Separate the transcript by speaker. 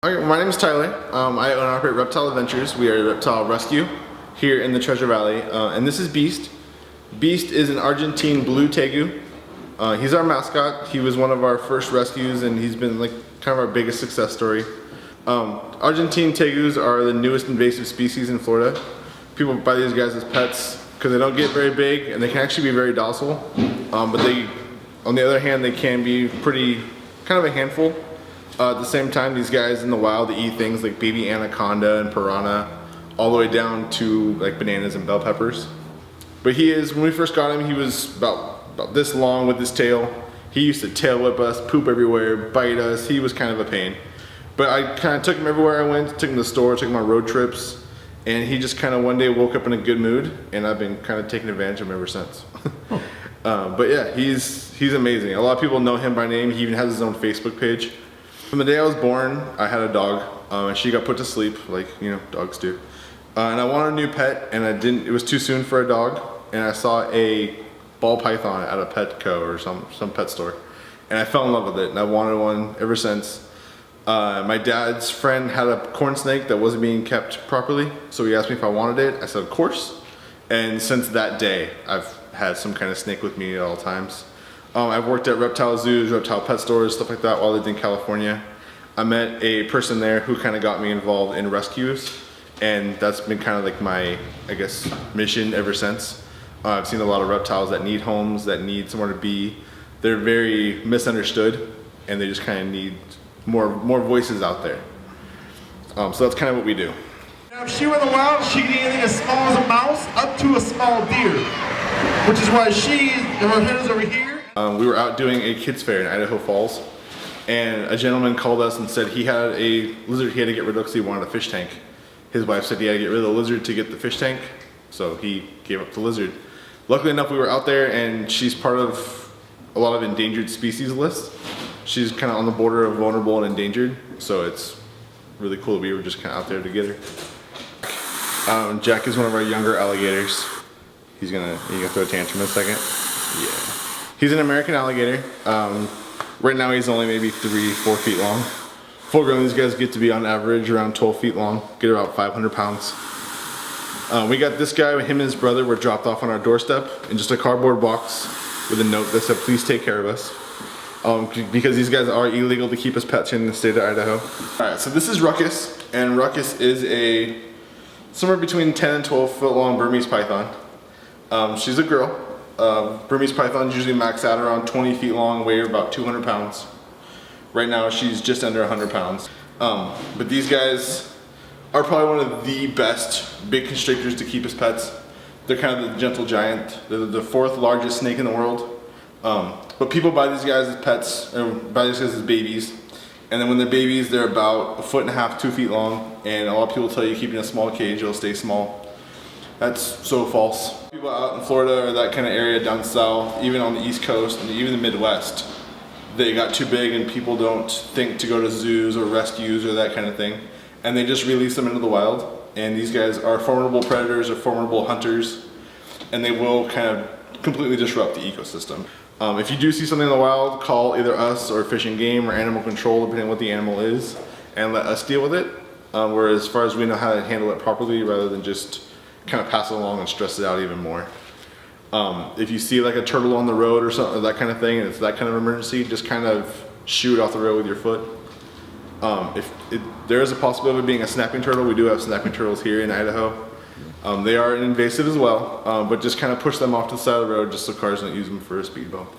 Speaker 1: Okay, my name is Tyler. I own and operate Reptile Adventures. We are a reptile rescue here in the Treasure Valley. And this is Beast. Beast is an Argentine blue tegu. He's our mascot. He was one of our first rescues and he's been like kind of our biggest success story. Argentine tegus are the newest invasive species in Florida. People buy these guys as pets because they don't get very big and they can actually be very docile. But they, on the other hand, they can be pretty kind of a handful. At the same time, these guys in the wild they eat things like baby anaconda and piranha, all the way down to like bananas and bell peppers. But he is, when we first got him, he was about this long with his tail. He used to tail whip us, poop everywhere, bite us. He was kind of a pain. But I kind of took him everywhere I went, took him to the store, took him on road trips, and he just kind of one day woke up in a good mood, and I've been kind of taking advantage of him ever since. But yeah, he's amazing. A lot of people know him by name. He even has his own Facebook page. From the day I was born, I had a dog, and she got put to sleep, like, you know, dogs do. And I wanted a new pet, and it was too soon for a dog, and I saw a ball python at a Petco or some pet store, and I fell in love with it, and I wanted one ever since. My dad's friend had a corn snake that wasn't being kept properly, so he asked me if I wanted it. I said, of course. And since that day, I've had some kind of snake with me at all times. I've worked at reptile zoos, reptile pet stores, stuff like that while I lived in California. I met a person there who kind of got me involved in rescues, and that's been kind of like my, I guess, mission ever since. I've seen a lot of reptiles that need homes, that need somewhere to be. They're very misunderstood, and they just kind of need more voices out there. So that's kind of what we do.
Speaker 2: Now, if she were in the wild, she could eat anything as small as a mouse up to a small deer, which is why her head is over here.
Speaker 1: We were out doing a kids fair in Idaho Falls, and a gentleman called us and said he had a lizard he had to get rid of because he wanted a fish tank. His wife said he had to get rid of the lizard to get the fish tank, so he gave up the lizard. Luckily enough, we were out there, and she's part of a lot of endangered species lists. She's kind of on the border of vulnerable and endangered, so it's really cool that we were just kind of out there to get her. Jack is one of our younger alligators. He's gonna throw a tantrum in a second. Yeah. He's an American alligator. Right now he's only maybe 3-4 feet long. Full grown, these guys get to be on average around 12 feet long, get about 500 pounds. We got this guy, him and his brother were dropped off on our doorstep in just a cardboard box with a note that said, please take care of us. Because these guys are illegal to keep as pets in the state of Idaho. Alright, so this is Ruckus, and Ruckus is a somewhere between 10 and 12 foot long Burmese python. She's a girl. Burmese pythons usually max out around 20 feet long, weigh about 200 pounds. Right now she's just under 100 pounds. But these guys are probably one of the best big constrictors to keep as pets. They're kind of the gentle giant. They're the 4th largest snake in the world. But people buy these guys as pets, or buy these guys as babies. And then when they're babies, they're about 1.5 feet, 2 feet long. And a lot of people tell you keeping a small cage, it'll stay small. That's so false. People out in Florida or that kind of area down south, even on the East Coast and even the Midwest, they got too big and people don't think to go to zoos or rescues or that kind of thing. And they just release them into the wild. And these guys are formidable predators or formidable hunters, and they will kind of completely disrupt the ecosystem. If you do see something in the wild, call either us or Fish and Game or Animal Control, depending on what the animal is, and let us deal with it. Whereas as far as we know how to handle it properly rather than just kind of pass it along and stress it out even more. If you see like a turtle on the road or something, that kind of thing, and it's that kind of emergency, just kind of shoot off the road with your foot. There is a possibility of it being a snapping turtle. We do have snapping turtles here in Idaho. They are invasive as well, but just kind of push them off to the side of the road just so cars don't use them for a speed bump.